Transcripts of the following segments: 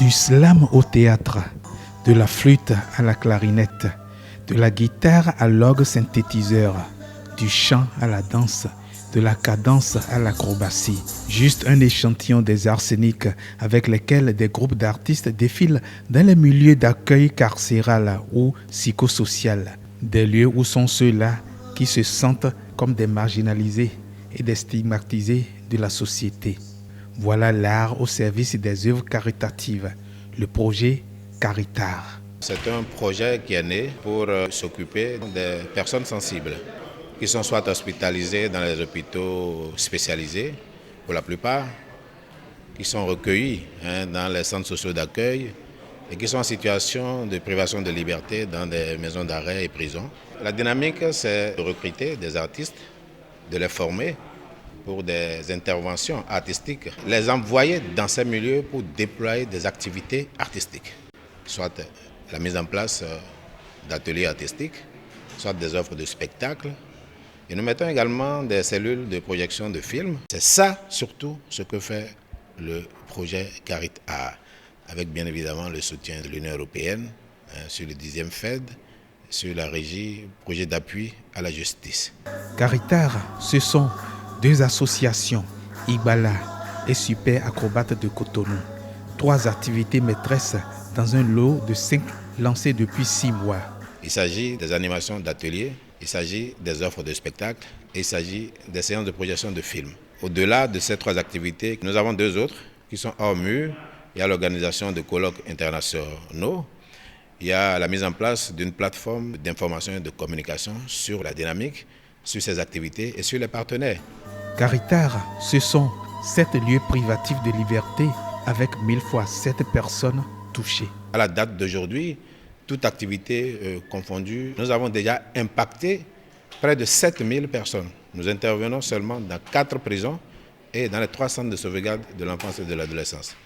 Du slam au théâtre, de la flûte à la clarinette, de la guitare à l'orgue synthétiseur, du chant à la danse, de la cadence à l'acrobatie. Juste un échantillon des arts scéniques avec lesquels des groupes d'artistes défilent dans les milieux d'accueil carcéral ou psychosocial, des lieux où sont ceux-là qui se sentent comme des marginalisés et des stigmatisés de la société. Voilà l'art au service des œuvres caritatives, le projet Caritar. C'est un projet qui est né pour s'occuper des personnes sensibles qui sont soit hospitalisées dans les hôpitaux spécialisés, pour la plupart, qui sont recueillis dans les centres sociaux d'accueil et qui sont en situation de privation de liberté dans des maisons d'arrêt et prisons. La dynamique, c'est de recruter des artistes, de les former pour des interventions artistiques, les envoyer dans ces milieux pour déployer des activités artistiques, soit la mise en place d'ateliers artistiques, soit des offres de spectacles. Et nous mettons également des cellules de projection de films. C'est ça surtout ce que fait le projet Caritar, avec bien évidemment le soutien de l'Union européenne sur le 10e FED, sur la régie projet d'appui à la justice. Caritar, ce sont deux associations, Ibala et Super Acrobates de Cotonou. 3 activités maîtresses dans un lot de 5 lancés depuis 6 mois. Il s'agit des animations d'ateliers, il s'agit des offres de spectacles et il s'agit des séances de projection de films. Au-delà de ces 3 activités, nous avons 2 autres qui sont hors mur. Il y a l'organisation de colloques internationaux. Il y a la mise en place d'une plateforme d'information et de communication sur la dynamique, sur ces activités et sur les partenaires. Caritar, ce sont 7 lieux privatifs de liberté avec 1000 fois 7 personnes touchées. À la date d'aujourd'hui, toute activité confondue, nous avons déjà impacté près de 7000 personnes. Nous intervenons seulement dans 4 prisons et dans les 3 centres de sauvegarde de l'enfance et de l'adolescence.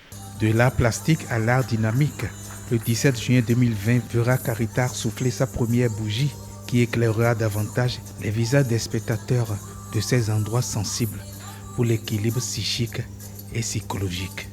De l'art plastique à l'art dynamique, le 17 juin 2020 verra Caritar souffler sa première bougie qui éclairera davantage les visages des spectateurs de ces endroits sensibles pour l'équilibre psychique et psychologique.